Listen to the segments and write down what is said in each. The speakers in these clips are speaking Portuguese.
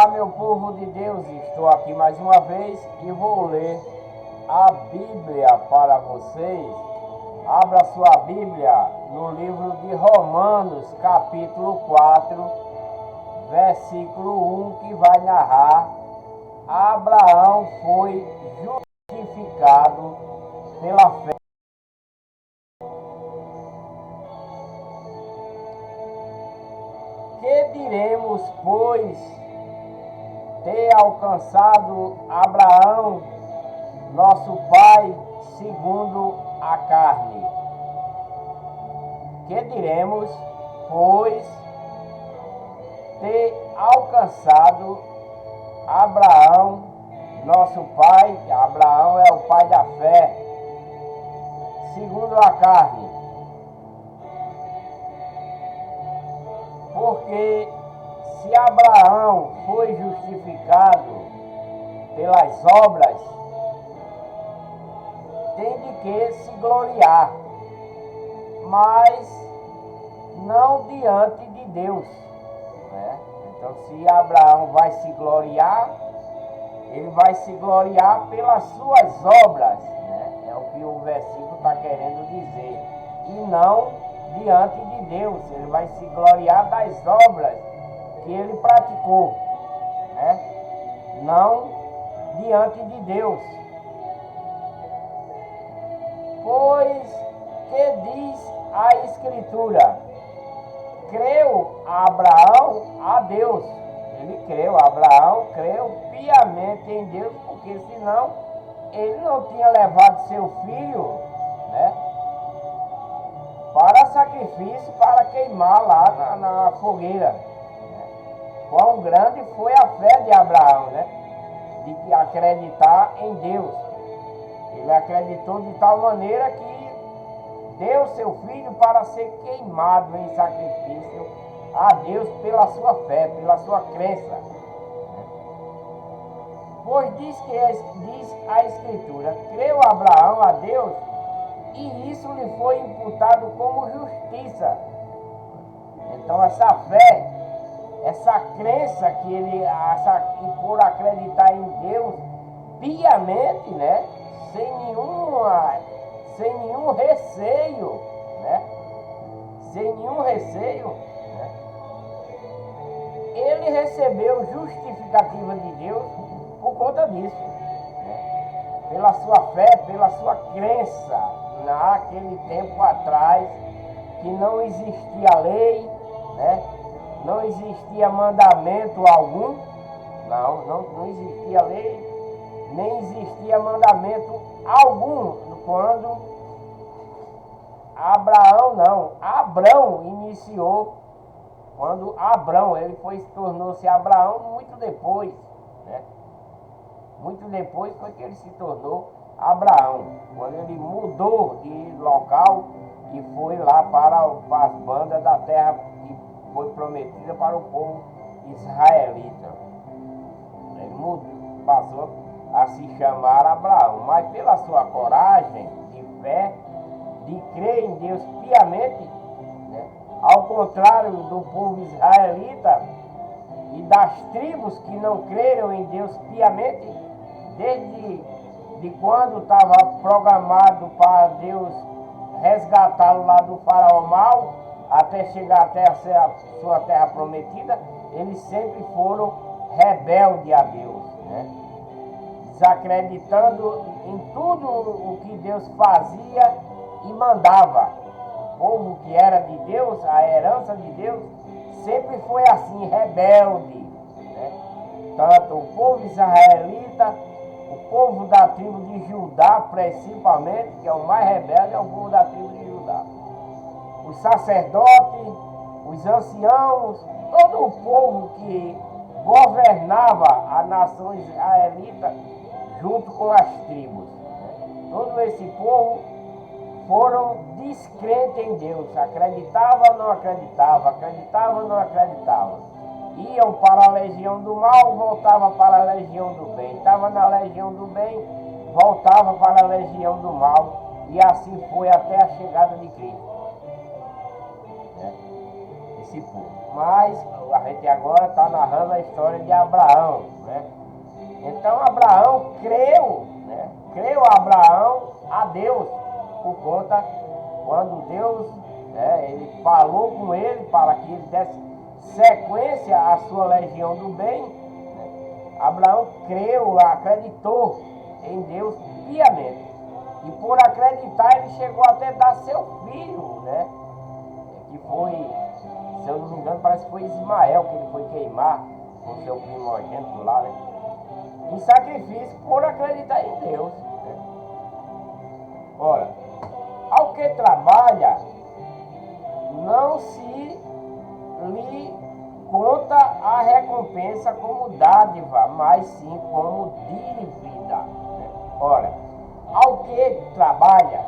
Olá, meu povo de Deus, estou aqui mais uma vez e vou ler a Bíblia para vocês. Abra sua Bíblia no livro de Romanos, capítulo 4, versículo 1, que vai narrar: Abraão foi justificado pela fé. Que diremos, pois, ter alcançado Abraão, nosso pai, segundo a carne? Que diremos, pois, ter alcançado Abraão, nosso pai? Abraão é o pai da fé, segundo a carne. Porque se Abraão foi justificado pelas obras, tem de que se gloriar, mas não diante de Deus, né? Então, se Abraão vai se gloriar, ele vai se gloriar pelas suas obras, né? É o que o versículo está querendo dizer, e não diante de Deus. Ele vai se gloriar das obras que ele praticou, né? Não diante de Deus. Pois que diz a Escritura: creu Abraão a Deus. Ele creu, Abraão creu piamente em Deus, porque senão ele não tinha levado seu filho, né, para sacrifício, para queimar lá na fogueira. Quão grande foi a fé de Abraão, né? De acreditar em Deus. Ele acreditou de tal maneira que deu seu filho para ser queimado em sacrifício a Deus pela sua fé, pela sua crença. Pois diz a Escritura: creu Abraão a Deus, e isso lhe foi imputado como justiça. Então essa fé, essa crença que ele, por acreditar em Deus piamente, né, sem nenhum receio, né, né, ele recebeu justificativa de Deus por conta disso, né, pela sua fé, pela sua crença. Naquele tempo atrás, que não existia lei, né? Não existia mandamento algum, não existia lei, nem existia mandamento algum, quando Abrão iniciou, quando Abrão, tornou-se Abraão muito depois, né? Muito depois foi que ele se tornou Abraão, quando ele mudou de local e foi lá para as bandas da terra que foi prometida para o povo israelita. Ele passou a se chamar Abraão, mas pela sua coragem de fé, de crer em Deus piamente, né, ao contrário do povo israelita e das tribos que não creram em Deus piamente, desde quando estava programado para Deus resgatá-lo lá do faraó mau, até chegar até a sua terra prometida, eles sempre foram rebeldes a Deus, né? Desacreditando em tudo o que Deus fazia e mandava. O povo que era de Deus, a herança de Deus, sempre foi assim, rebelde, né? Tanto o povo israelita, o povo da tribo de Judá, principalmente, que é o mais rebelde, é o povo da tribo de Judá. Os sacerdotes, os anciãos, todo o povo que governava a nação israelita junto com as tribos, né? Todo esse povo foram descrentes em Deus, acreditava, não acreditava, não acreditava. Iam para a legião do mal, voltava para a legião do bem. Estava na legião do bem, voltava para a legião do mal. E assim foi até a chegada de Cristo, né? Esse povo. Mas a gente agora está narrando a história de Abraão, né? Então Abraão creu, né? Creu Abraão a Deus, por conta quando Deus, ele falou com ele para que ele desse sequência à sua legião do bem, né? Abraão creu, acreditou em Deus piamente. E por acreditar ele chegou até dar seu filho, né? Que foi, se eu não me engano, parece que foi Ismael que ele foi queimar com seu primogênito lá, né? Em sacrifício por acreditar em Deus, né? Ora, ao que trabalha, não se lhe conta a recompensa como dádiva, mas sim como dívida, né? Ora, ao que trabalha,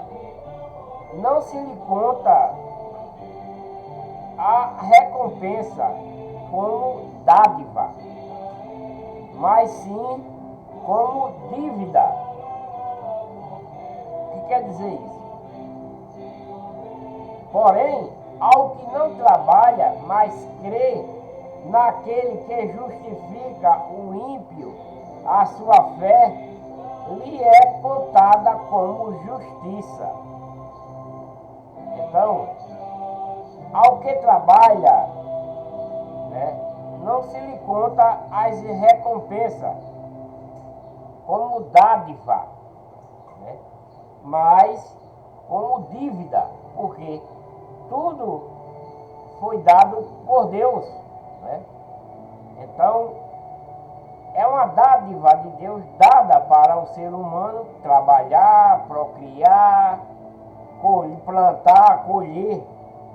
não se lhe conta a recompensa como dádiva, mas sim como dívida. O que quer dizer isso? Porém, ao que não trabalha, mas crê naquele que justifica o ímpio, a sua fé lhe é contada como justiça. Então, ao que trabalha, né, não se lhe conta as recompensas como dádiva, né, mas como dívida, porque tudo foi dado por Deus, né? Então, é uma dádiva de Deus dada para o ser humano trabalhar, procriar, plantar, colher,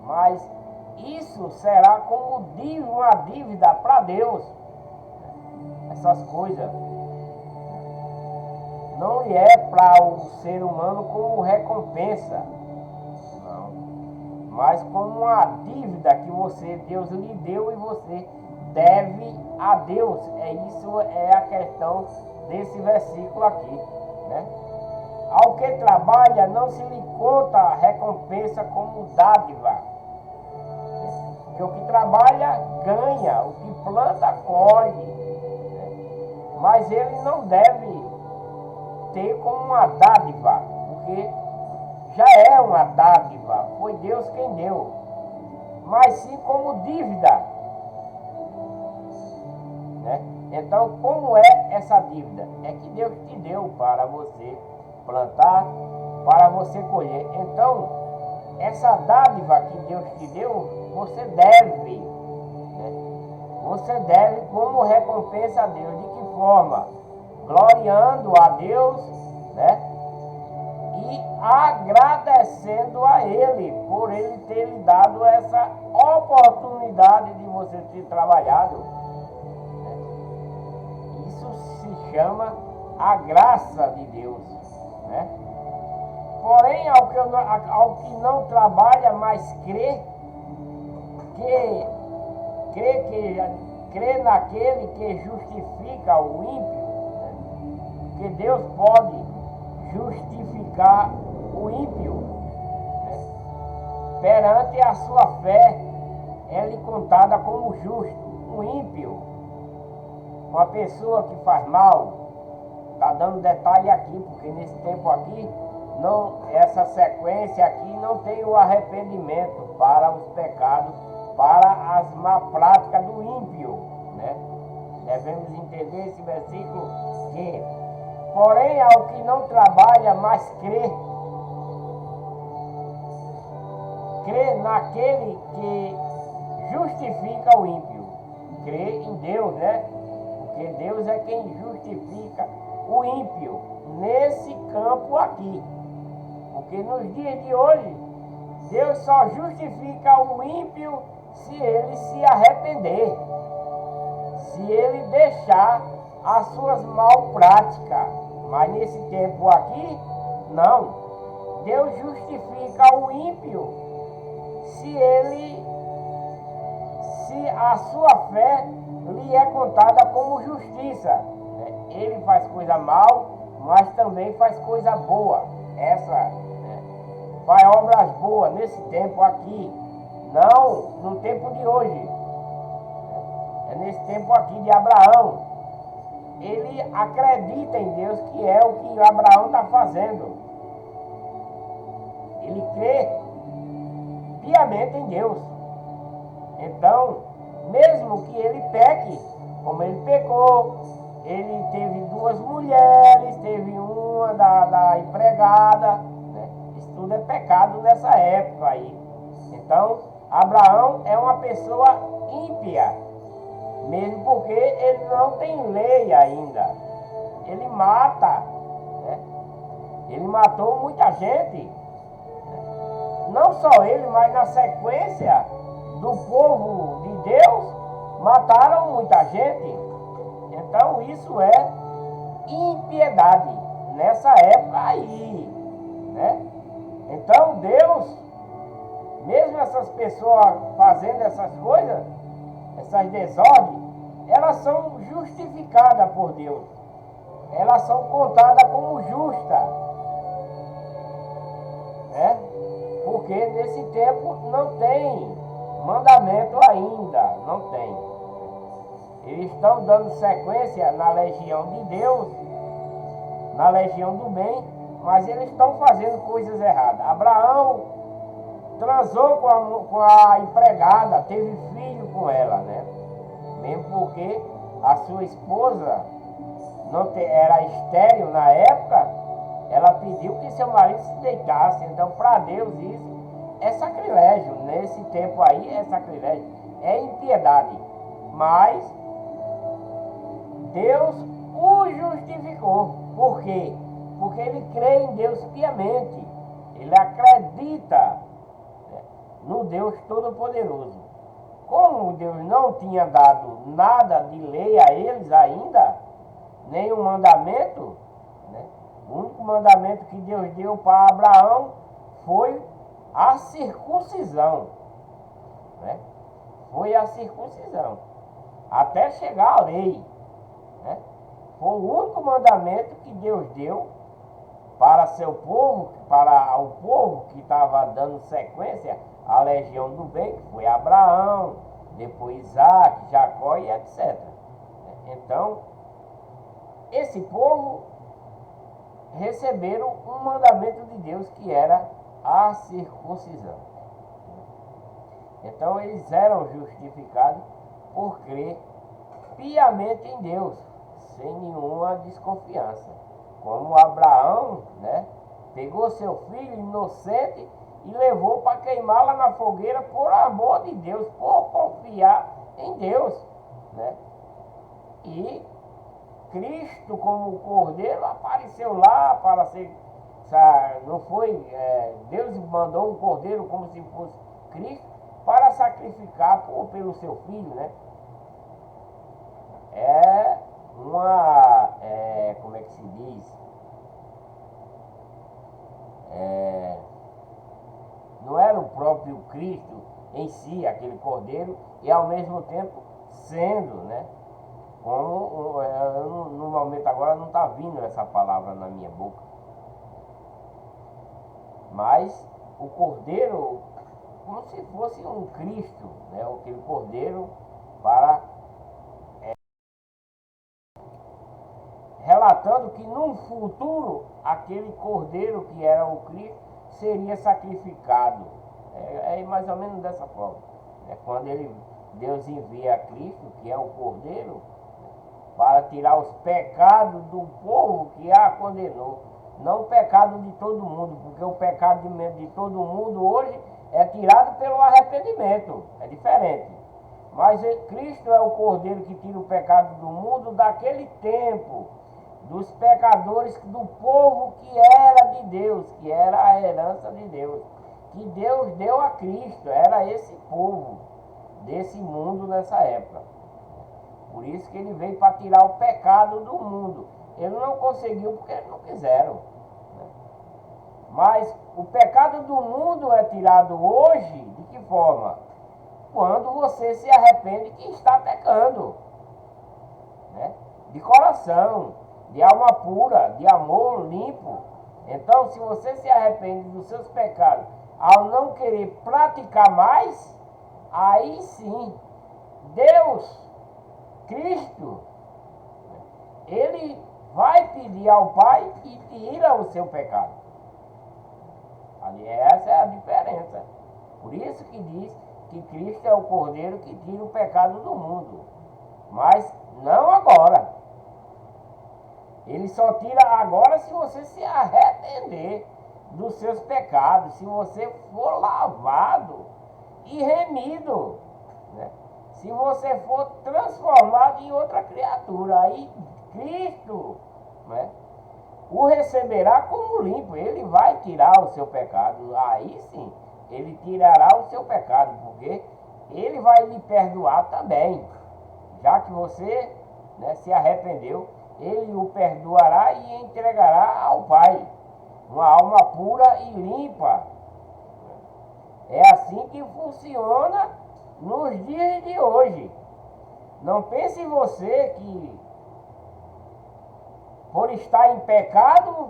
mas isso será como uma dívida para Deus. Essas coisas não é para o ser humano como recompensa, não, mas como uma dívida que Deus lhe deu e você deve a Deus. Isso é a questão desse versículo aqui, né? Ao que trabalha não se lhe conta a recompensa como dádiva, porque o que trabalha ganha, o que planta colhe, né? Mas ele não deve ter como uma dádiva, porque já é uma dádiva, foi Deus quem deu, mas sim como dívida, né? Então, como é essa dívida? É que Deus te deu para você plantar, para você colher. Então, essa dádiva que Deus te deu, você deve, né? Você deve como recompensa a Deus. De que forma? Gloriando a Deus, né? E agradecendo a Ele por Ele ter lhe dado essa oportunidade de você ter trabalhado, né? Isso se chama a graça de Deus, né? Porém, ao que não trabalha, mas crê naquele que justifica o ímpio, né? Que Deus pode justificar o ímpio, né? Perante a sua fé, é-lhe contada como justo. Um ímpio, uma pessoa que faz mal, está dando detalhe aqui, porque nesse tempo aqui, não, essa sequência aqui não tem o arrependimento para os pecados, para as má práticas do ímpio, né? Devemos entender esse versículo que, porém, ao que não trabalha, mas crê naquele que justifica o ímpio. Crê em Deus, né? Porque Deus é quem justifica o ímpio nesse campo aqui. Porque nos dias de hoje, Deus só justifica o ímpio se ele se arrepender, se ele deixar as suas mal práticas. Mas nesse tempo aqui, não. Deus justifica o ímpio se a sua fé lhe é contada como justiça, né? Ele faz coisa mal, mas também faz coisa boa. Faz obras boas nesse tempo aqui, não no tempo de hoje. é nesse tempo aqui de Abraão. Ele acredita em Deus, que é o que Abraão está fazendo. Ele crê piamente em Deus. Então, mesmo que ele peque, como ele pecou, ele teve 2 mulheres, teve uma da empregada, né? Isso tudo é pecado nessa época aí. Então, Abraão é uma pessoa ímpia, mesmo porque ele não tem lei ainda. Ele mata, né? Ele matou muita gente, né? Não só ele, mas na sequência do povo de Deus, mataram muita gente. Então isso é impiedade nessa época aí, né? Então Deus, mesmo essas pessoas fazendo essas coisas, essas desordens, elas são justificadas por Deus. Elas são contadas como justas, né? Porque nesse tempo não tem mandamento ainda, não tem. Eles estão dando sequência na legião de Deus, na legião do bem, mas eles estão fazendo coisas erradas. Abraão transou com a empregada, teve filho com ela, né? Mesmo porque a sua esposa era estéril na época, ela pediu que seu marido se deitasse. Então, para Deus, isso é sacrilégio. Nesse tempo aí, é sacrilégio, é impiedade. Mas Deus o justificou. Por quê? Porque ele crê em Deus piamente. Ele acredita, né, no Deus Todo-Poderoso. Como Deus não tinha dado nada de lei a eles ainda, nenhum mandamento, né? O único mandamento que Deus deu para Abraão foi a circuncisão, né? Foi a circuncisão, até chegar a lei, né? Foi o único mandamento que Deus deu para seu povo, para o povo que estava dando sequência à legião do bem, que foi Abraão, depois Isaac, Jacó e etc. Então, esse povo receberam um mandamento de Deus, que era a circuncisão. Então eles eram justificados por crer piamente em Deus, sem nenhuma desconfiança. Como Abraão, né, pegou seu filho inocente e levou para queimá-la na fogueira por amor de Deus, por confiar em Deus, né? E Cristo, como cordeiro, apareceu lá para ser, não foi, Deus mandou um cordeiro como se fosse Cristo para sacrificar pelo seu filho, né? É uma, como é que se diz? Não era o próprio Cristo em si, aquele cordeiro, e ao mesmo tempo sendo, né? Como no momento agora não está vindo essa palavra na minha boca. Mas o cordeiro, como se fosse um Cristo, né? Aquele cordeiro para relatando que num futuro aquele cordeiro que era o Cristo seria sacrificado. É mais ou menos dessa forma. Quando Deus envia a Cristo, que é o cordeiro, para tirar os pecados do povo que a condenou. Não o pecado de todo mundo, porque o pecado de todo mundo hoje é tirado pelo arrependimento. É diferente. Mas Cristo é o cordeiro que tira o pecado do mundo daquele tempo, dos pecadores, do povo que era de Deus, que era a herança de Deus, que Deus deu a Cristo. Era esse povo desse mundo nessa época. Por isso que ele veio para tirar o pecado do mundo. Ele não conseguiu porque eles não quiseram, né? Mas o pecado do mundo é tirado hoje, de que forma? Quando você se arrepende que está pecando, né? De coração, de alma pura, de amor limpo. Então, se você se arrepende dos seus pecados, ao não querer praticar mais, aí sim, Deus Cristo, ele vai pedir ao Pai e tira o seu pecado. Ali, essa é a diferença. Por isso que diz que Cristo é o Cordeiro que tira o pecado do mundo. Mas não agora. Ele só tira agora se você se arrepender dos seus pecados, se você for lavado e remido, né? Se você for transformado em outra criatura, aí Cristo, né, o receberá como limpo. Ele vai tirar o seu pecado. Aí sim, ele tirará o seu pecado, porque ele vai lhe perdoar também. Já que você, né, se arrependeu, ele o perdoará e entregará ao Pai uma alma pura e limpa. É assim que funciona nos dias de hoje. Não pense você que por estar em pecado,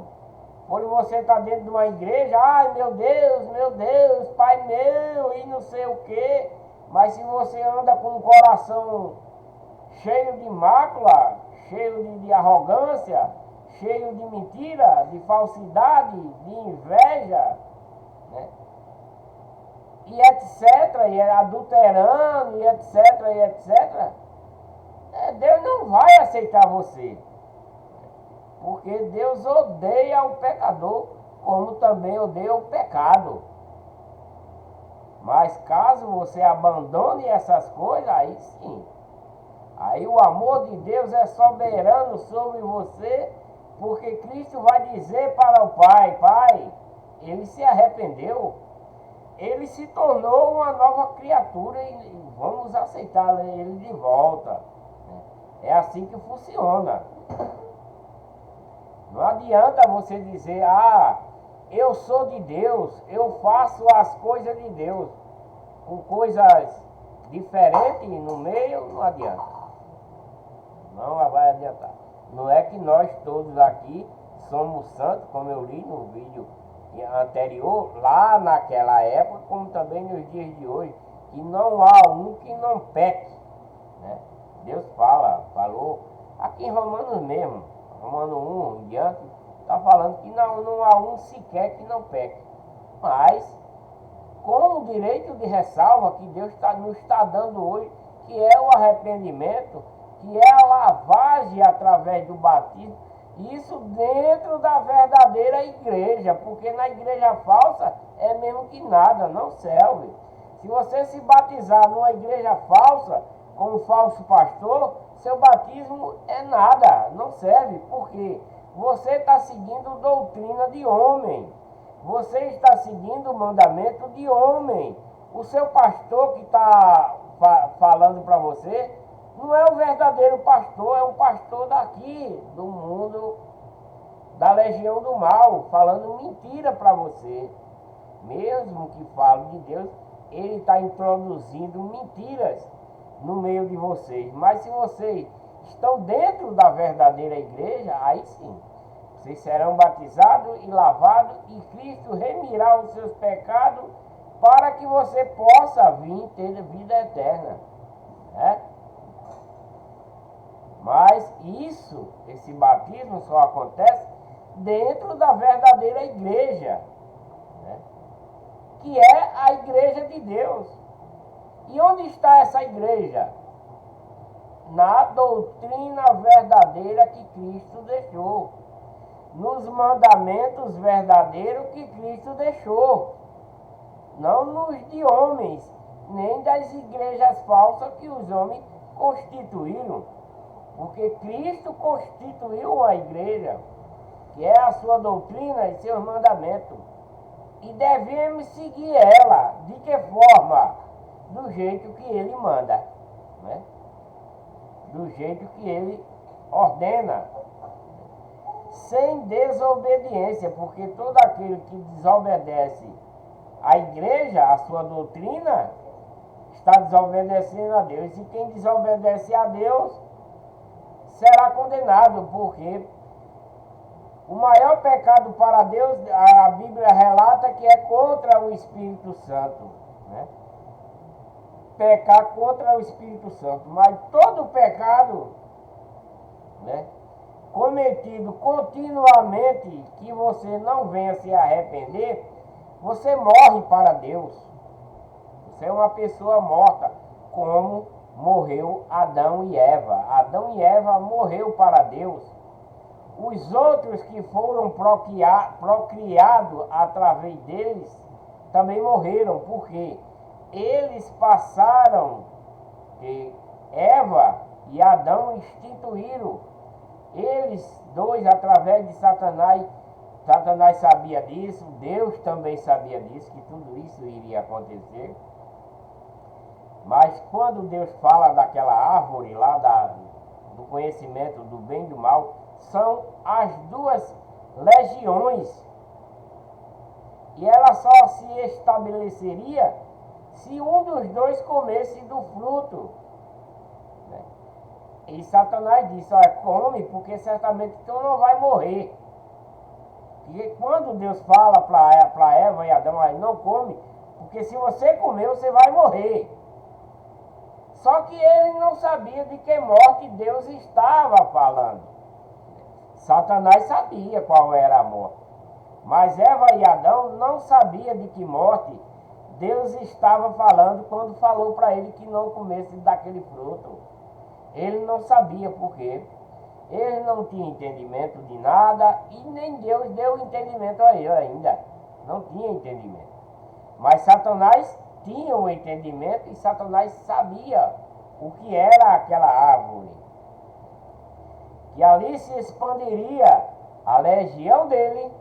por você estar dentro de uma igreja, ai meu Deus, Pai meu, e não sei o que. Mas se você anda com o coração cheio de mácula, cheio de arrogância, cheio de mentira, de falsidade, de inveja, né? E etc, e adulterando, e etc, Deus não vai aceitar você. Porque Deus odeia o pecador, como também odeia o pecado. Mas caso você abandone essas coisas, aí sim. Aí o amor de Deus é soberano sobre você, porque Cristo vai dizer para o Pai, Pai, ele se arrependeu, ele se tornou uma nova criatura e vamos aceitar ele de volta. É assim que funciona. Não adianta você dizer, eu sou de Deus, eu faço as coisas de Deus, com coisas diferentes no meio, não adianta. Não vai adiantar. Não é que nós todos aqui somos santos, como eu li no vídeo anterior, lá naquela época, como também nos dias de hoje, que não há um que não peque, né? Deus falou, aqui em Romanos mesmo, Romanos 1 em diante, está falando que não há um sequer que não peque. Mas, com o direito de ressalva que Deus nos está dando hoje, que é o arrependimento, que é a lavagem através do batismo, isso dentro da verdadeira igreja, porque na igreja falsa é mesmo que nada, não serve. Se você se batizar numa igreja falsa, com um falso pastor, seu batismo é nada, não serve, porque você está seguindo doutrina de homem, você está seguindo o mandamento de homem. O seu pastor que está falando para você não é o verdadeiro pastor, é um pastor daqui, do mundo, da legião do mal, falando mentira para você. Mesmo que fale de Deus, ele está introduzindo mentiras no meio de vocês. Mas se vocês estão dentro da verdadeira igreja, aí sim, vocês serão batizados e lavados, e Cristo remirá os seus pecados para que você possa vir ter vida eterna, né? Mas esse batismo só acontece dentro da verdadeira igreja, né? Que é a igreja de Deus. E onde está essa igreja? Na doutrina verdadeira que Cristo deixou, nos mandamentos verdadeiros que Cristo deixou, não nos de homens, nem das igrejas falsas que os homens constituíram, porque Cristo constituiu uma igreja, que é a sua doutrina e seus mandamentos, e devemos seguir ela. De que forma? Do jeito que ele manda, né? Do jeito que ele ordena, sem desobediência, porque todo aquele que desobedece à igreja, à sua doutrina, está desobedecendo a Deus. E quem desobedece a Deus será condenado, porque o maior pecado para Deus, a Bíblia relata que é contra o Espírito Santo, né? Pecar contra o Espírito Santo. Mas todo pecado cometido continuamente, que você não venha se arrepender, você morre para Deus. Você é uma pessoa morta, como morreu Adão e Eva. Adão e Eva morreu para Deus. Os outros que foram procriados através deles também morreram, porque eles passaram, Eva e Adão instituíram, eles dois através de Satanás. Satanás sabia disso, Deus também sabia disso, que tudo isso iria acontecer. Mas quando Deus fala daquela árvore lá do conhecimento do bem e do mal, são as duas legiões. E ela só se estabeleceria se um dos dois comesse do fruto. E Satanás disse, olha, come, porque certamente tu não vai morrer. E quando Deus fala para Eva e Adão, olha, não come, porque se você comer, você vai morrer. Só que ele não sabia de que morte Deus estava falando. Satanás sabia qual era a morte. Mas Eva e Adão não sabiam de que morte Deus estava falando quando falou para ele que não comesse daquele fruto. Ele não sabia por quê. Ele não tinha entendimento de nada e nem Deus deu entendimento a ele ainda. Não tinha entendimento. Mas Satanás tinha um entendimento e Satanás sabia o que era aquela árvore. Que ali se expandiria a legião dele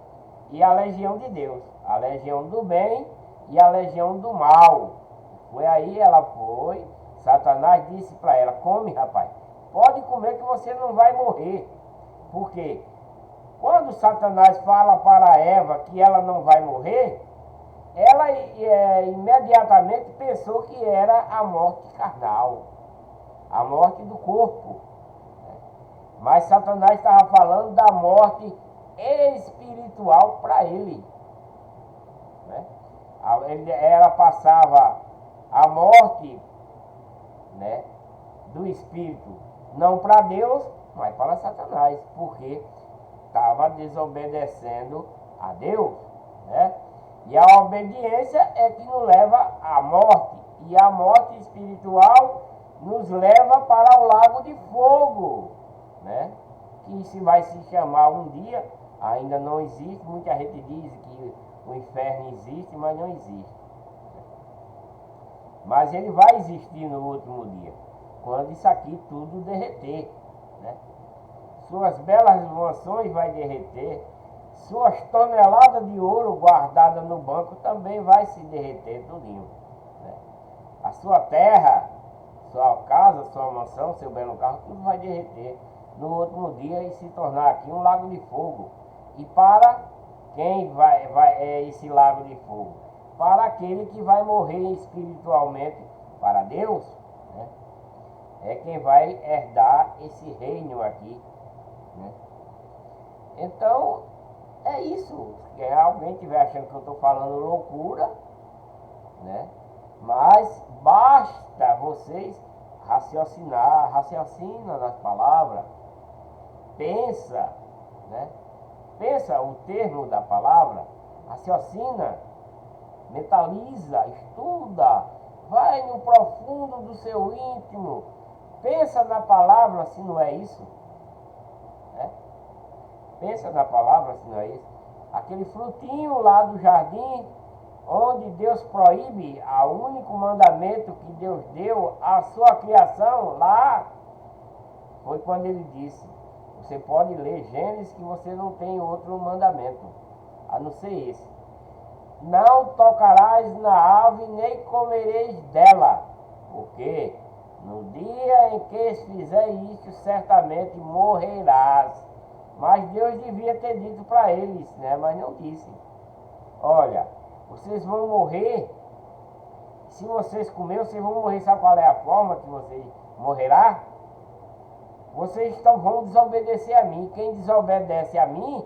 e a legião de Deus. A legião do bem e a legião do mal. Foi aí ela foi, Satanás disse para ela, come rapaz, pode comer que você não vai morrer. Porque quando Satanás fala para Eva que ela não vai morrer, ela imediatamente pensou que era a morte carnal, a morte do corpo. Mas Satanás estava falando da morte espiritual para ele. Ela passava a morte, do espírito, não para Deus, mas para Satanás, porque estava desobedecendo a Deus. E a obediência é que nos leva à morte. E a morte espiritual nos leva para o lago de fogo, que se vai se chamar um dia, ainda não existe. Muita gente diz que o inferno existe, mas não existe. Mas ele vai existir no último dia, quando isso aqui tudo derreter. Suas belas mansões vai derreter, suas toneladas de ouro guardadas no banco também vai se derreter tudinho. A sua terra, sua casa, sua mansão, seu belo carro, tudo vai derreter no último dia e se tornar aqui um lago de fogo. E para quem é esse lago de fogo? Para aquele que vai morrer espiritualmente para Deus, é quem vai herdar esse reino aqui. Então, é isso. Se alguém estiver achando que eu estou falando loucura, mas basta vocês raciocina nas palavras, pensa, pensa o termo da palavra, raciocina, mentaliza, estuda, vai no profundo do seu íntimo, pensa na palavra se não é isso. Pensa na palavra se não é isso. Aquele frutinho lá do jardim, onde Deus proíbe, o único mandamento que Deus deu à sua criação, lá foi quando ele disse, você pode ler Gênesis que você não tem outro mandamento, a não ser esse. Não tocarás na árvore, nem comereis dela, porque no dia em que fizer isso, certamente morrerás. Mas Deus devia ter dito para eles, mas não disse. Olha, vocês vão morrer, se vocês comerem, vocês vão morrer, sabe qual é a forma que vocês morrerá? Vocês vão desobedecer a mim. Quem desobedece a mim,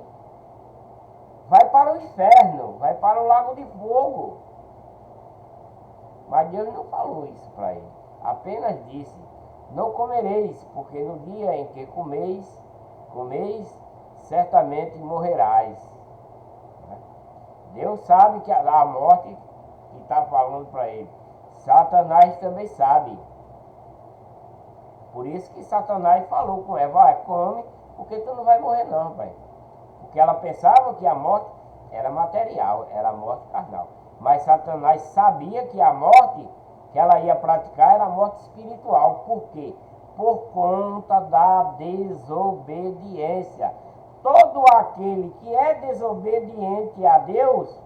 vai para o inferno, vai para o lago de fogo. Mas Deus não falou isso para ele, apenas disse, não comereis, porque no dia em que comeis, comeis, certamente morrerás. Deus sabe que a morte que está falando para ele. Satanás também sabe. Por isso que Satanás falou com Eva, come, porque tu não vai morrer não, pai. Porque ela pensava que a morte era material, era a morte carnal. Mas Satanás sabia que a morte que ela ia praticar era a morte espiritual. Por quê? Por conta da desobediência. Todo aquele que é desobediente a Deus,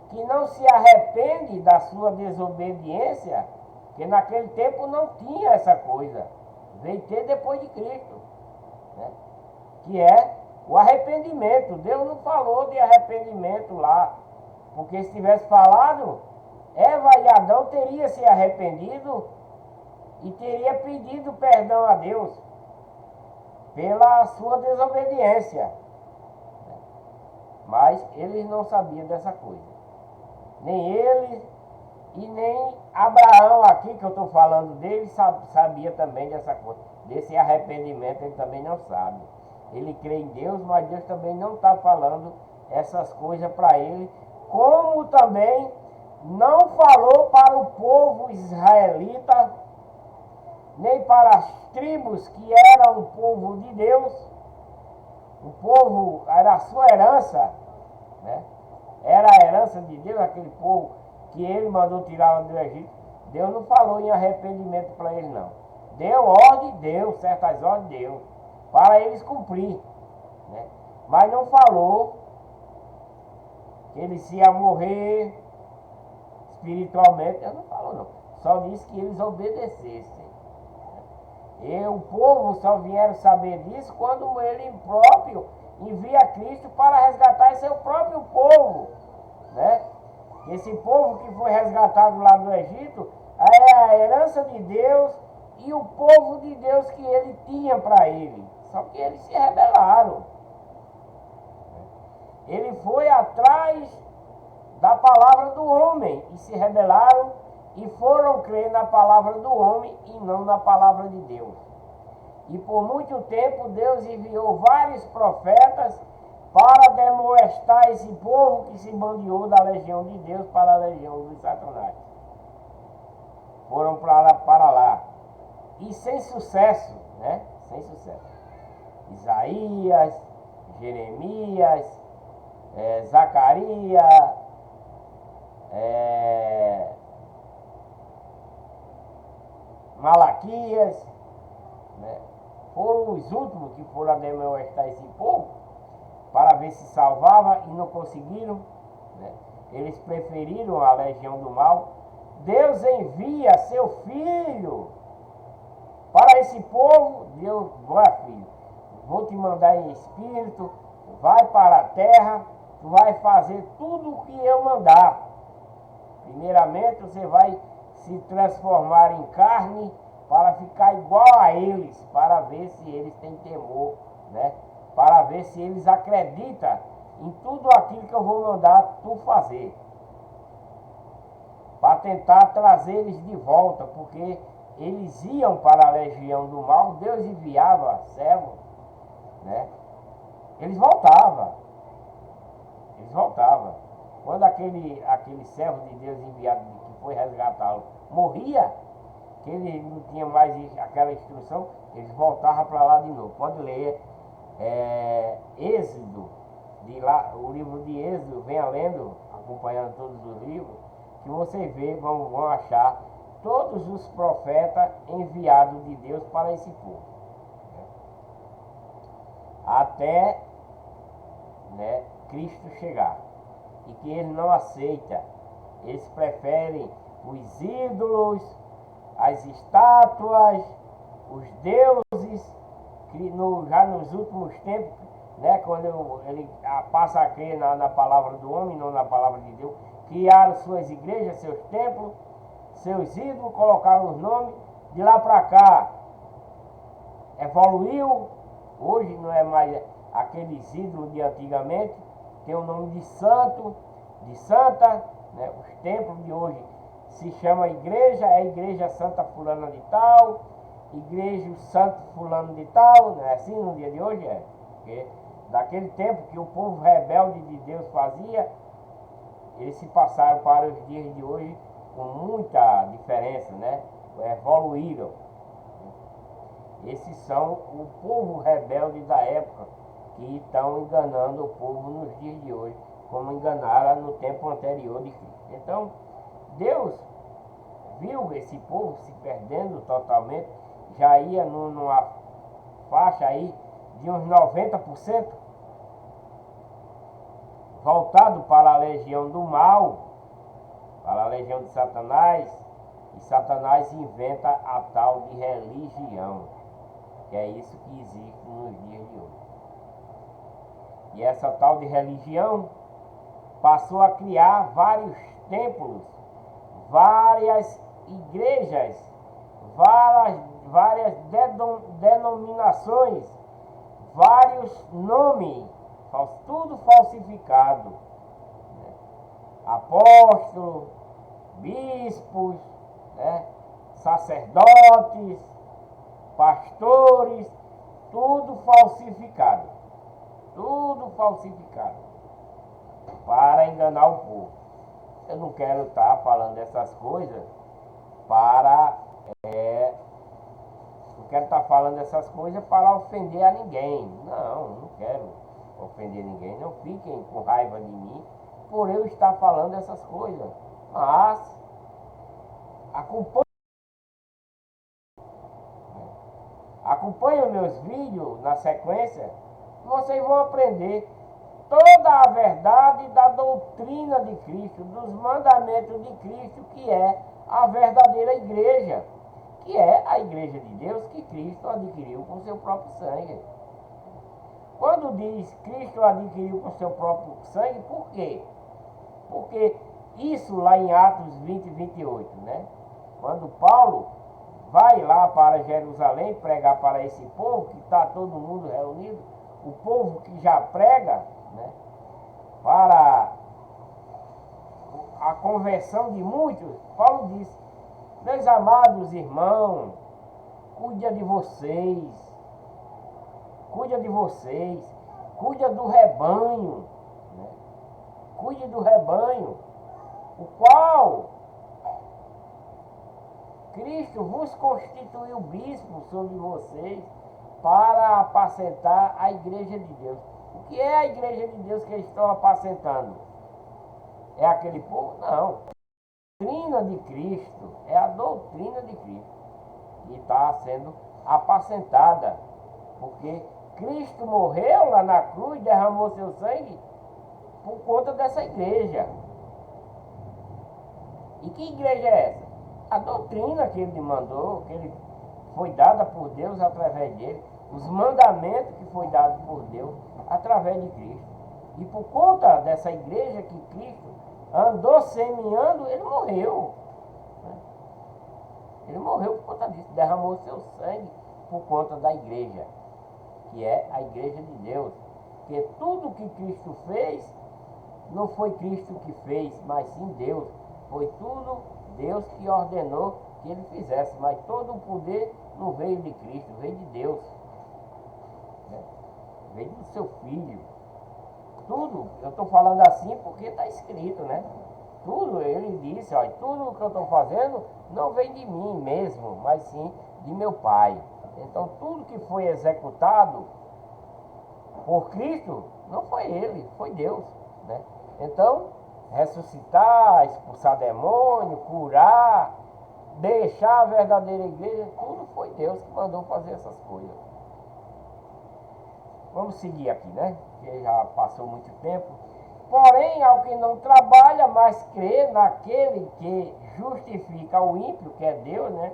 que não se arrepende da sua desobediência, que naquele tempo não tinha essa coisa, veio ter depois de Cristo, né? Que é o arrependimento. Deus não falou de arrependimento lá, porque se tivesse falado, Eva e Adão teriam se arrependido e teria pedido perdão a Deus pela sua desobediência. Mas eles não sabiam dessa coisa. Nem eles e nem Abraão aqui, que eu estou falando dele, sabia também dessa coisa. Desse arrependimento ele também não sabe. Ele crê em Deus, mas Deus também não está falando essas coisas para ele. Como também não falou para o povo israelita, nem para as tribos que eram o povo de Deus. O povo era a sua herança, né? Era a herança de Deus, aquele povo que ele mandou tirar do Egito. Deus não falou em arrependimento para eles não. Deu ordem, deu, certas ordens deu, para eles cumprir, né? Mas não falou que eles iam morrer espiritualmente, Deus não falou não. Só disse que eles obedecessem. E o povo só vieram saber disso quando ele próprio envia Cristo para resgatar seu próprio povo, né? Esse povo que foi resgatado lá do Egito é a herança de Deus e o povo de Deus que ele tinha para ele. Só que eles se rebelaram. Ele foi atrás da palavra do homem e se rebelaram e foram crer na palavra do homem e não na palavra de Deus. E por muito tempo Deus enviou vários profetas para demoestar esse povo que se bandeou da legião de Deus para a legião de Satanás. Foram para lá. E sem sucesso, né? Sem sucesso. Isaías, Jeremias, Zacarias, Malaquias, né? Foram os últimos que foram demoestar esse povo para ver se salvava e não conseguiram, né? Eles preferiram a legião do mal. Deus envia seu filho para esse povo. Deus, vai filho, vou te mandar em espírito, vai para a terra, tu vai fazer tudo o que eu mandar. Primeiramente você vai se transformar em carne para ficar igual a eles, para ver se eles têm temor, né? Para ver se eles acreditam em tudo aquilo que eu vou mandar tu fazer. Para tentar trazer eles de volta, porque eles iam para a legião do mal, Deus enviava servos, né? Eles voltavam. Quando aquele servo de Deus enviado que foi resgatá-lo morria, que ele não tinha mais aquela instrução, eles voltavam para lá de novo. Pode ler Êxodo, o livro de Êxodo, venha lendo, acompanhando todos os livros, que você vê, vão achar todos os profetas enviados de Deus para esse povo. Até, né, Cristo chegar. E que ele não aceita. Eles preferem os ídolos, as estátuas, os deuses, que já nos últimos tempos, né, quando ele passa a crer na palavra do homem, não na palavra de Deus, criaram suas igrejas, seus templos, seus ídolos, colocaram os nomes. De lá para cá, evoluiu. Hoje não é mais aqueles ídolos de antigamente, tem o nome de santo, de santa, né? Os templos de hoje se chama igreja, é a igreja santa fulana de tal, igreja santo fulano de tal, não é assim no dia de hoje? Porque daquele tempo que o povo rebelde de Deus fazia, eles se passaram para os dias de hoje com muita diferença, né? Evoluíram. Esses são o povo rebelde da época que estão enganando o povo nos dias de hoje, como enganaram no tempo anterior de Cristo. Então, Deus viu esse povo se perdendo totalmente, já ia numa faixa aí de uns 90% voltado para a legião do mal, para a legião de Satanás, e Satanás inventa a tal de religião, que é isso que existe nos dias de hoje. E essa tal de religião passou a criar vários templos, várias igrejas, várias denominações, vários nomes, tudo falsificado, né? Apóstolos, bispos, né? Sacerdotes, pastores, tudo falsificado, para enganar o povo. Eu não quero estar falando dessas coisas não quero estar falando dessas coisas para ofender a ninguém. Não quero ofender ninguém. Não fiquem com raiva de mim por eu estar falando essas coisas. Mas acompanhem meus vídeos na sequência. Vocês vão aprender toda a verdade da doutrina de Cristo, dos mandamentos de Cristo, que é a verdadeira igreja, que é a igreja de Deus que Cristo adquiriu com seu próprio sangue. Quando diz Cristo adquiriu com seu próprio sangue, por quê? Porque isso lá em Atos 20 e 28, né? Quando Paulo vai lá para Jerusalém pregar para esse povo, que está todo mundo reunido, o povo que já prega, né, para a conversão de muitos, Paulo diz: meus amados irmãos, cuida de vocês, cuida do rebanho, né? Cuide do rebanho, o qual Cristo vos constituiu bispo sobre vocês para apacentar a igreja de Deus. O que é a igreja de Deus que eles estão apacentando? É aquele povo? Não. A doutrina de Cristo, é a doutrina de Cristo que está sendo apacentada, porque Cristo morreu lá na cruz, derramou seu sangue por conta dessa igreja. E que igreja é essa? A doutrina que ele mandou, que ele foi dada por Deus através dele, os mandamentos que foi dado por Deus através de Cristo. E por conta dessa igreja que Cristo andou semeando, ele morreu. Ele morreu por conta disso, derramou seu sangue por conta da igreja, que é a igreja de Deus. Porque tudo que Cristo fez, não foi Cristo que fez, mas sim Deus. Foi tudo Deus que ordenou que ele fizesse, mas todo o poder não veio de Cristo, veio de Deus, né? Veio do seu Filho. Tudo, eu estou falando assim porque está escrito, né? Tudo, ele disse, olha, tudo que eu estou fazendo não vem de mim mesmo, mas sim de meu Pai. Então tudo que foi executado por Cristo, não foi ele, foi Deus, né? Então, ressuscitar, expulsar demônio, curar, deixar a verdadeira igreja, tudo foi Deus que mandou fazer essas coisas. Vamos seguir aqui, né? Porque já passou muito tempo. Porém, ao que não trabalha, mas crê naquele que justifica o ímpio, que é Deus, né?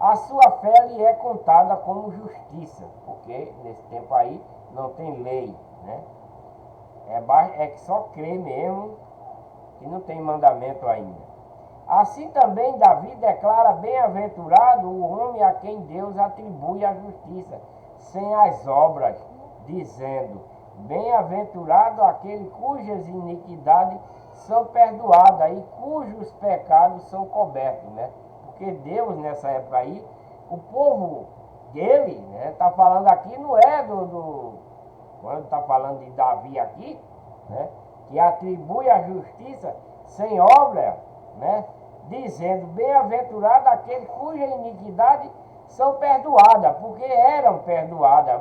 A sua fé lhe é contada como justiça, porque nesse tempo aí não tem lei, né? É que só crê mesmo, que não tem mandamento ainda. Assim também Davi declara bem-aventurado o homem a quem Deus atribui a justiça, sem as obras, dizendo: bem-aventurado aquele cujas iniquidades são perdoadas e cujos pecados são cobertos, né? Porque Deus nessa época aí, o povo dele, né, tá falando aqui, não é quando está falando de Davi aqui, né, que atribui a justiça sem obra, né, dizendo, bem-aventurado aquele cuja iniquidade são perdoadas, porque eram perdoadas.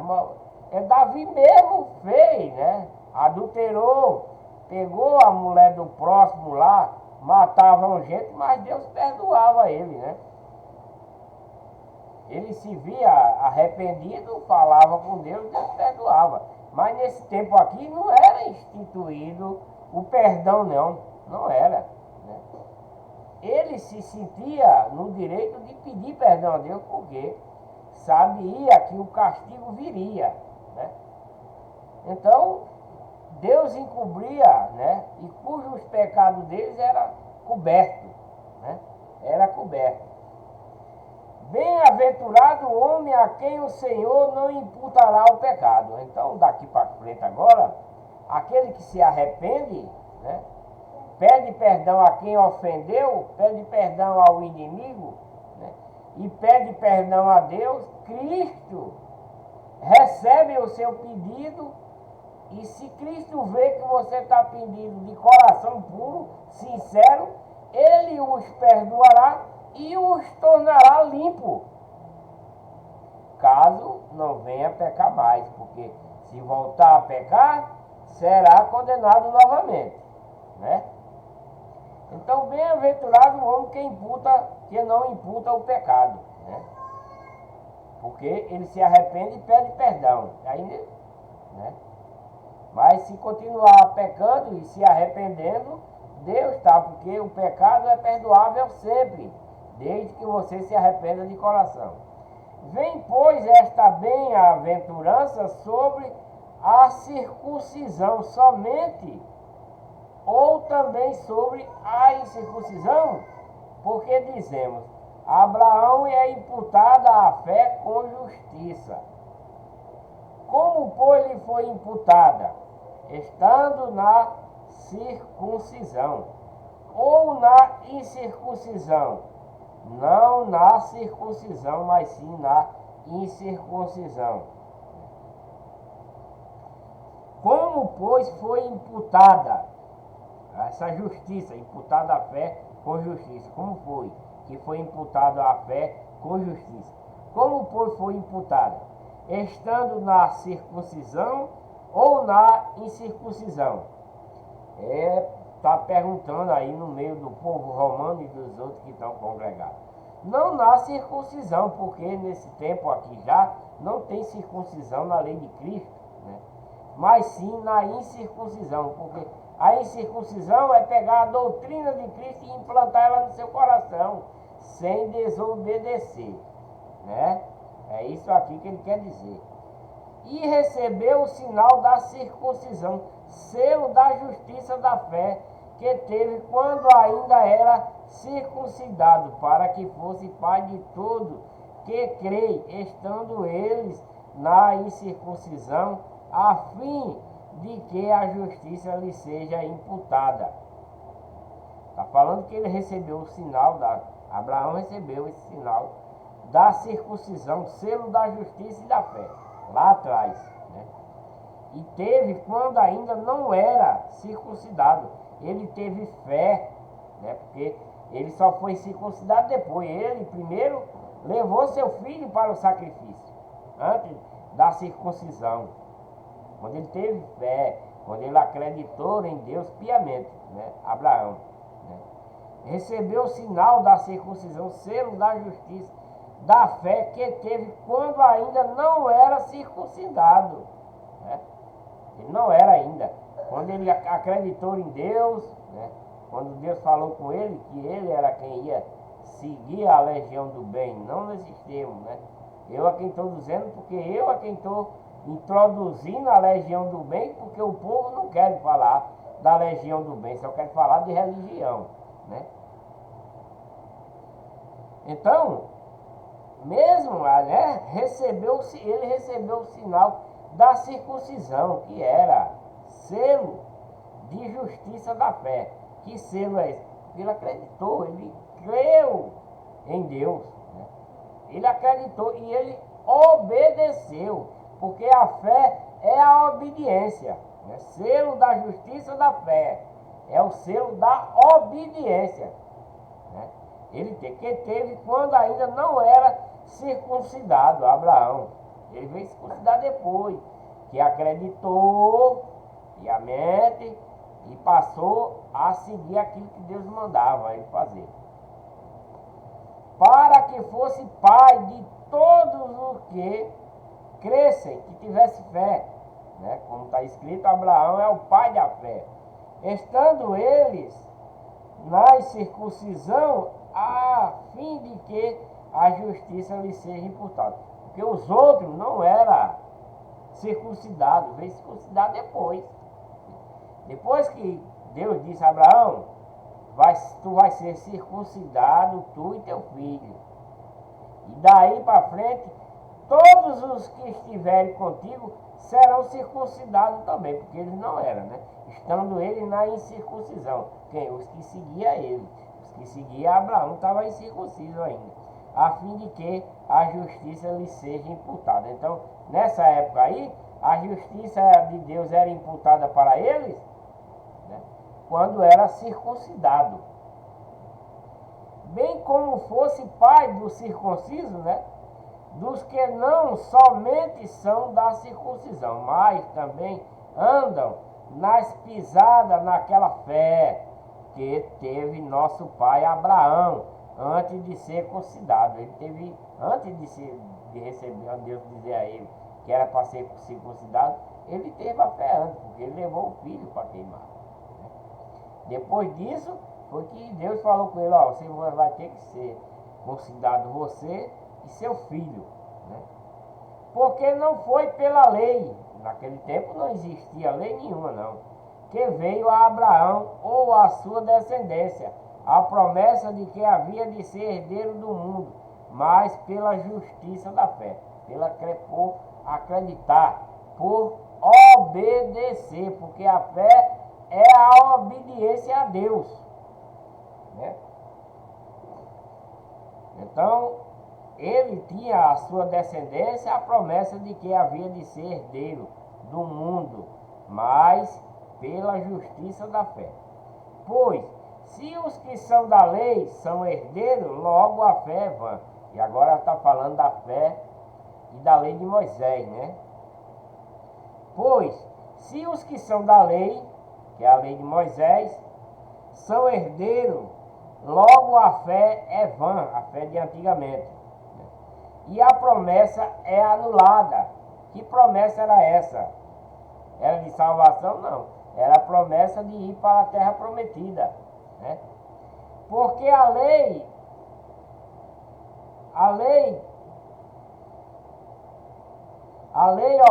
Davi mesmo fez, né, adulterou, pegou a mulher do próximo lá, matavam gente, mas Deus perdoava ele, né? Ele se via arrependido, falava com Deus, Deus perdoava. Mas nesse tempo aqui não era instituído o perdão, não era, né? Ele se sentia no direito de pedir perdão a Deus, porque sabia que o castigo viria, né? Então, Deus encobria, né? E cujos pecados deles era coberto, né? Era coberto. Bem-aventurado o homem a quem o Senhor não imputará o pecado. Então, daqui para frente agora, aquele que se arrepende, né? Pede perdão a quem ofendeu, pede perdão ao inimigo, né? E pede perdão a Deus, Cristo recebe o seu pedido. E se Cristo vê que você está pedindo de coração puro, sincero, Ele os perdoará e os tornará limpo, caso não venha pecar mais, porque se voltar a pecar, será condenado novamente, né? Então, bem-aventurado o homem que não imputa o pecado, né? Porque ele se arrepende e pede perdão, aí, né? Mas se continuar pecando e se arrependendo, Deus está, porque o pecado é perdoável sempre, desde que você se arrependa de coração. Vem, pois, esta bem-aventurança sobre a circuncisão somente, ou também sobre a incircuncisão, porque dizemos, Abraão é imputada a fé com justiça. Como, pois, lhe foi imputada? Estando na circuncisão, ou na incircuncisão? Não na circuncisão, mas sim na incircuncisão. Como, pois, foi imputada essa justiça, imputada a fé com justiça? Como foi que foi imputada a fé com justiça? Como, pois, foi imputada? Estando na circuncisão ou na incircuncisão? Está perguntando aí no meio do povo romano e dos outros que estão congregados. Não na circuncisão, porque nesse tempo aqui já não tem circuncisão na lei de Cristo, né? Mas sim na incircuncisão, porque a incircuncisão é pegar a doutrina de Cristo e implantar ela no seu coração, sem desobedecer, né? É isso aqui que ele quer dizer. E recebeu o sinal da circuncisão, selo da justiça da fé, que teve quando ainda era circuncidado, para que fosse pai de todo que crê, estando eles na incircuncisão, a fim de que a justiça lhe seja imputada. Está falando que ele recebeu o sinal, Abraão recebeu esse sinal da circuncisão, selo da justiça e da fé, lá atrás, né? E teve quando ainda não era circuncidado, ele teve fé, né? Porque ele só foi circuncidado depois. Ele primeiro levou seu filho para o sacrifício, antes da circuncisão. Quando ele teve fé, quando ele acreditou em Deus piamente, né? Abraão, né? Recebeu o sinal da circuncisão, selo da justiça, da fé que teve quando ainda não era circuncidado, né? Ele não era ainda. Quando ele acreditou em Deus, né? Quando Deus falou com ele que ele era quem ia seguir a legião do bem, não nesses termos, né? Eu a quem estou dizendo, porque eu a quem estou introduzindo a legião do bem, porque o povo não quer falar da legião do bem, só quer falar de religião, né? Então, mesmo, né, ele recebeu o sinal da circuncisão, que era selo de justiça da fé. Que selo é esse? Ele acreditou, ele creu em Deus, né? Ele acreditou e ele obedeceu, Porque a fé é a obediência, né? Selo da justiça da fé. É o selo da obediência, né? Ele que teve quando ainda não era circuncidado, Abraão. Ele veio circuncidar depois, que acreditou piamente e passou a seguir aquilo que Deus mandava ele fazer. Para que fosse pai de todos os que crescem, que tivesse fé, né? Como está escrito, Abraão é o pai da fé. Estando eles na circuncisão, a fim de que a justiça lhe seja imputada. Porque os outros não eram circuncidados, veio circuncidar depois. Depois que Deus disse a Abraão, tu vai ser circuncidado, tu e teu filho. E daí para frente, todos os que estiverem contigo serão circuncidados também, porque eles não eram, né? Estando ele na incircuncisão. Quem? Os que seguiam ele. Os que seguiam Abraão estavam incircuncisos ainda, a fim de que a justiça lhe seja imputada. Então, nessa época aí, a justiça de Deus era imputada para eles, né, quando era circuncidado. Bem como fosse pai do circunciso, né, dos que não somente são da circuncisão, mas também andam nas pisadas naquela fé que teve nosso pai Abraão antes de ser circuncidado. Ele teve, antes de receber a Deus dizer a ele que era para ser circuncidado, ele teve a fé antes, porque ele levou o filho para queimar. Depois disso, foi que Deus falou com ele, ó, você vai ter que ser circuncidado, você e seu filho, né? Porque não foi pela lei, naquele tempo não existia lei nenhuma não, que veio a Abraão ou a sua descendência a promessa de que havia de ser herdeiro do mundo, mas pela justiça da fé, por acreditar, por obedecer, porque a fé é a obediência a Deus, né? Então, ele tinha a sua descendência a promessa de que havia de ser herdeiro do mundo, mas pela justiça da fé. Pois, se os que são da lei são herdeiros, logo a fé é vã. E agora está falando da fé e da lei de Moisés, né? Pois, se os que são da lei, que é a lei de Moisés, são herdeiros, logo a fé é vã, a fé de antigamente. E a promessa é anulada. Que promessa era essa? Era de salvação? Não. Era a promessa de ir para a terra prometida, né? Porque a lei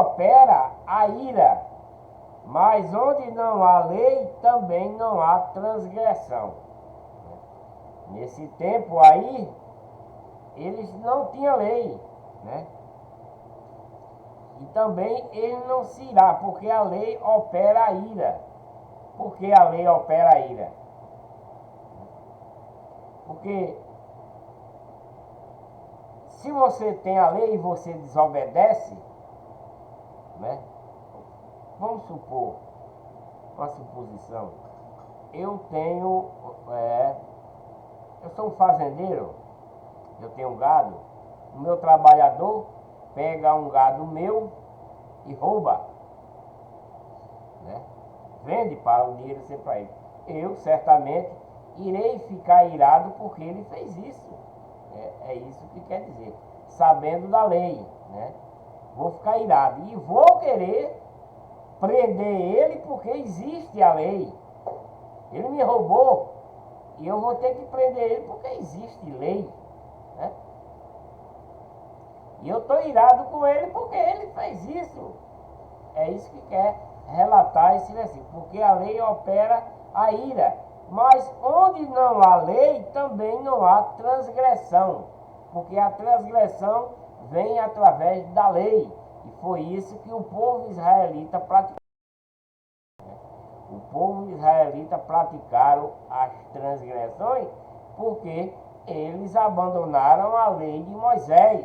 opera a ira, mas onde não há lei, também não há transgressão. Nesse tempo aí, eles não tinham lei, né? E também ele não se irá, porque a lei opera a ira. Por que a lei opera a ira? Porque se você tem a lei e você desobedece, né? Vamos supor, uma suposição, eu sou um fazendeiro, eu tenho um gado, o meu trabalhador pega um gado meu e rouba, né? Vende para o dinheiro ser para ele. Eu certamente irei ficar irado porque ele fez isso. É isso que quer dizer. Sabendo da lei, né? Vou ficar irado e vou querer prender ele porque existe a lei. Ele me roubou e eu vou ter que prender ele porque existe lei, né? E eu estou irado com ele porque ele fez isso. É isso que quer relatar esse versículo. Porque a lei opera a ira. Mas onde não há lei, também não há transgressão. Porque a transgressão vem através da lei. E foi isso que o povo israelita praticou. O povo israelita praticaram as transgressões porque eles abandonaram a lei de Moisés.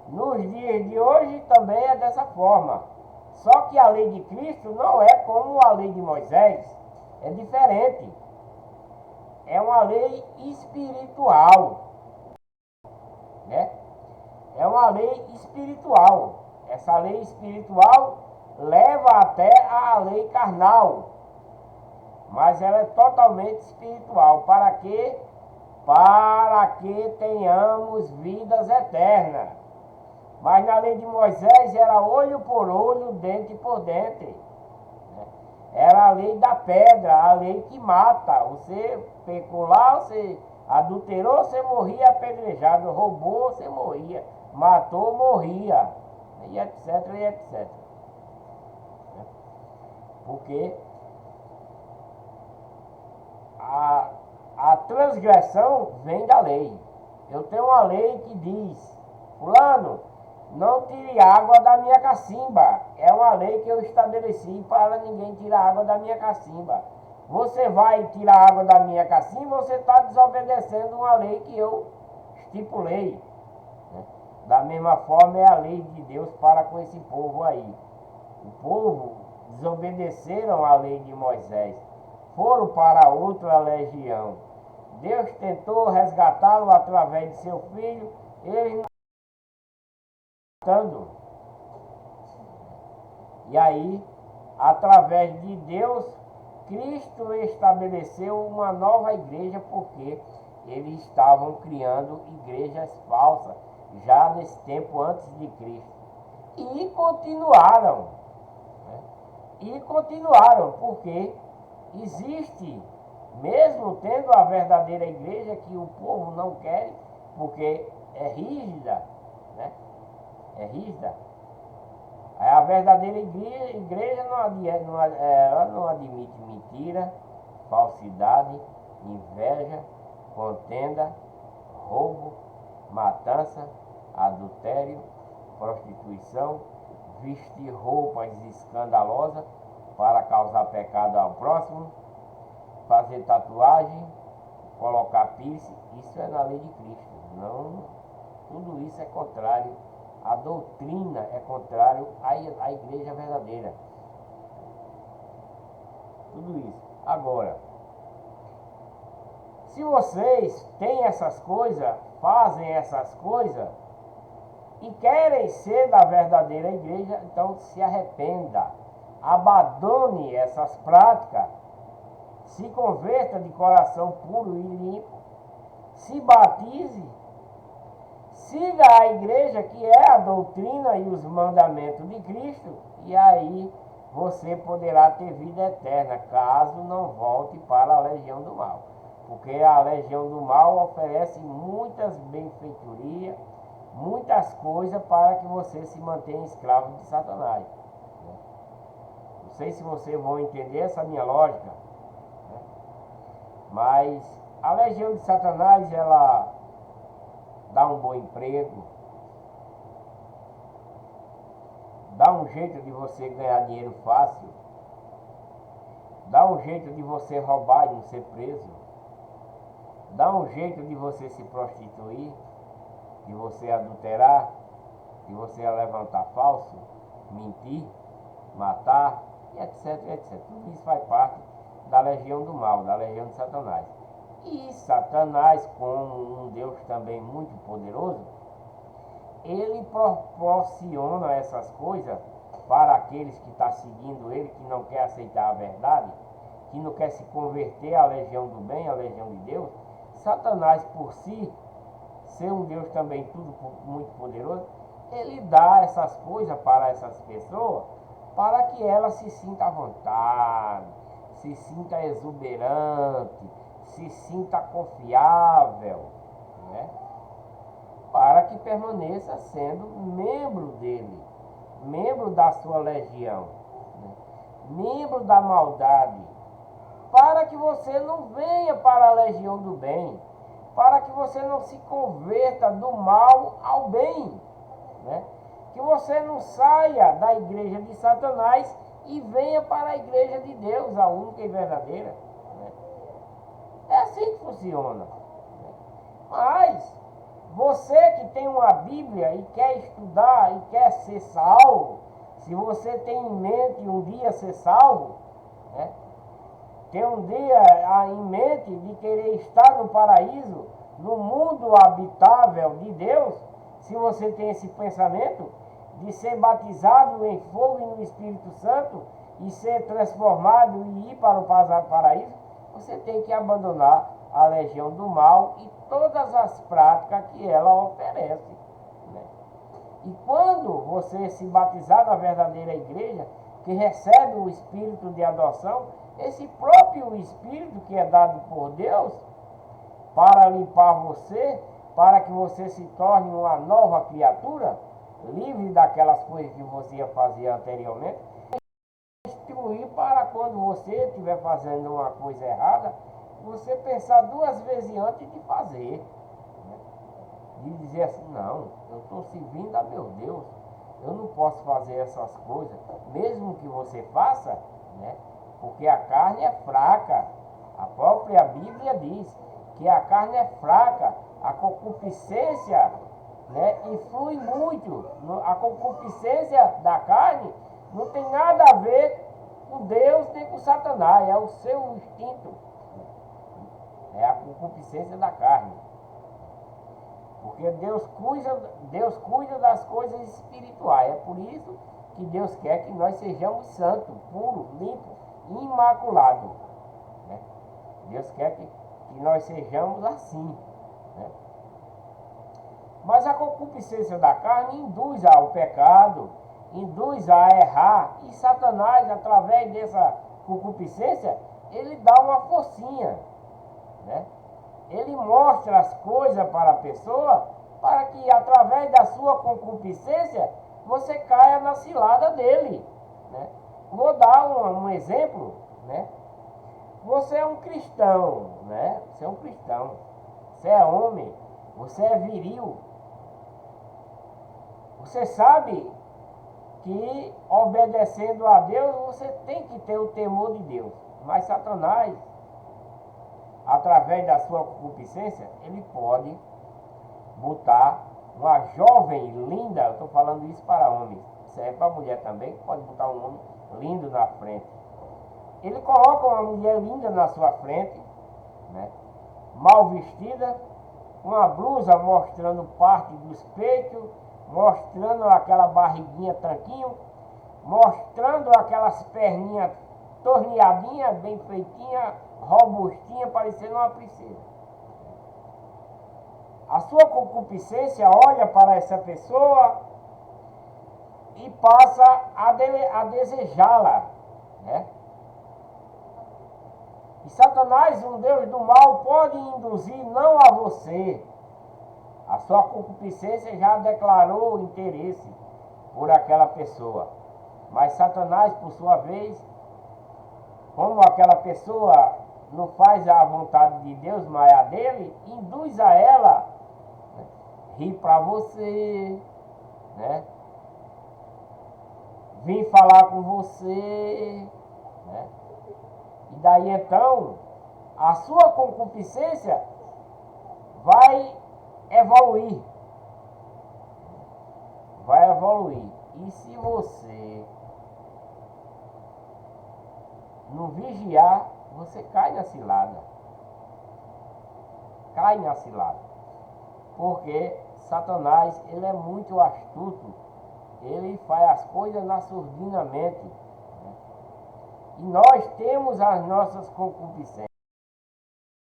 Nos dias de hoje também é dessa forma. Só que a lei de Cristo não é como a lei de Moisés, é diferente. É uma lei espiritual, né? É uma lei espiritual. Essa lei espiritual leva até a lei carnal, mas ela é totalmente espiritual. Para quê? Para que tenhamos vidas eternas. Mas na lei de Moisés era olho por olho, dente por dente. Era a lei da pedra, a lei que mata. Você pecou lá, você adulterou, você morria apedrejado. Roubou, você morria. Matou, morria. E etc, e etc. Porque a transgressão vem da lei. Eu tenho uma lei que diz: fulano, não tire água da minha cacimba. É uma lei que eu estabeleci para ninguém tirar água da minha cacimba. Você vai tirar água da minha cacimba, você está desobedecendo uma lei que eu estipulei. Né? Da mesma forma é a lei de Deus para com esse povo aí. O povo desobedeceram a lei de Moisés. Foram para outra legião. Deus tentou resgatá-lo através de seu filho. Eles matando. E aí, através de Deus, Cristo estabeleceu uma nova igreja, porque eles estavam criando igrejas falsas já nesse tempo antes de Cristo. E continuaram. Né? E continuaram, porque existe, mesmo tendo a verdadeira igreja, que o povo não quer, porque é rígida, né? É rígida. A verdadeira igreja ela não admite mentira, falsidade, inveja, contenda, roubo, matança, adultério, prostituição, vestir roupas escandalosas para causar pecado ao próximo, fazer tatuagem, colocar piercing. Isso é na lei de Cristo. Não, tudo isso é contrário. A doutrina é contrário à igreja verdadeira. Tudo isso. Agora, se vocês têm essas coisas, fazem essas coisas e querem ser da verdadeira igreja, então se arrependa, abandone essas práticas, se converta de coração puro e limpo, se batize, siga a igreja, que é a doutrina e os mandamentos de Cristo, e aí você poderá ter vida eterna, caso não volte para a legião do mal. Porque a legião do mal oferece muitas benfeitorias, muitas coisas para que você se mantenha escravo de Satanás. Não sei se vocês vão entender essa minha lógica, né? Mas a legião de Satanás, ela dá um bom emprego, dá um jeito de você ganhar dinheiro fácil, dá um jeito de você roubar e não ser preso, dá um jeito de você se prostituir, de você adulterar, de você levantar falso, mentir, matar, etc, etc. Tudo isso faz parte da legião do mal, da legião de Satanás. E Satanás, como um Deus também muito poderoso, ele proporciona essas coisas para aqueles que estão seguindo ele, que não quer aceitar a verdade, que não quer se converter à legião do bem, à legião de Deus. Satanás, por si, ser um Deus também tudo muito poderoso, ele dá essas coisas para essas pessoas, para que elas se sintam à vontade, se sinta exuberante, se sinta confiável, né? Para que permaneça sendo membro dele, membro da sua legião, né? Membro da maldade, para que você não venha para a legião do bem, para que você não se converta do mal ao bem, né? Que você não saia da igreja de Satanás e venha para a igreja de Deus, a única e verdadeira, né? É assim que funciona, né? Mas Você que tem uma Bíblia e quer estudar e quer ser salvo, se você tem em mente um dia ser salvo, né? Tem um dia em mente de querer estar no paraíso, no mundo habitável de Deus, se você tem esse pensamento de ser batizado em fogo e no Espírito Santo e ser transformado e ir para o paraíso, você tem que abandonar a legião do mal e todas as práticas que ela oferece, né? E quando você se batizar na verdadeira igreja, que recebe o Espírito de adoção, esse próprio Espírito que é dado por Deus para limpar você, para que você se torne uma nova criatura, livre daquelas coisas que você fazia anteriormente, instruir para quando você estiver fazendo uma coisa errada, você pensar duas vezes antes de fazer, né? De dizer assim, não, eu estou servindo a meu Deus, eu não posso fazer essas coisas, mesmo que você faça, né? Porque a carne é fraca. A própria Bíblia diz que a carne é fraca, a concupiscência, né, influi muito. A concupiscência da carne não tem nada a ver com Deus nem com Satanás, é o seu instinto. É a concupiscência da carne. Porque Deus cuida das coisas espirituais. É por isso que Deus quer que nós sejamos santos, puros, limpos, imaculados, né? Deus quer que nós sejamos assim, né? Mas a concupiscência da carne induz ao pecado, induz a errar, e Satanás, através dessa concupiscência, ele dá uma forcinha, né? Ele mostra as coisas para a pessoa, para que através da sua concupiscência, você caia na cilada dele, né? Vou dar um exemplo, né? Você é um cristão, né? Você é um cristão, você é homem, você é viril. Você sabe que obedecendo a Deus, você tem que ter o temor de Deus. Mas Satanás, através da sua concupiscência, ele pode botar uma jovem linda, eu estou falando isso para homens, serve para mulher também, pode botar um homem lindo na frente. Ele coloca uma mulher linda na sua frente, né, mal vestida, uma blusa mostrando parte dos peitos, mostrando aquela barriguinha tanquinho, mostrando aquelas perninhas torneadinhas, bem feitinhas, robustinha, parecendo uma princesa. A sua concupiscência olha para essa pessoa e passa a desejá-la, né? E Satanás, um Deus do mal, pode induzir não a você. A sua concupiscência já declarou interesse por aquela pessoa. Mas Satanás, por sua vez, como aquela pessoa não faz a vontade de Deus, mas a dele, induz a ela, né, rir para você, né? Vir falar com você, né? E daí então, a sua concupiscência vai evoluir. Vai evoluir. E se você não vigiar, você cai na cilada. Cai na cilada. Porque Satanás, ele é muito astuto. Ele faz as coisas na surdinamente. E nós temos as nossas concupiscências.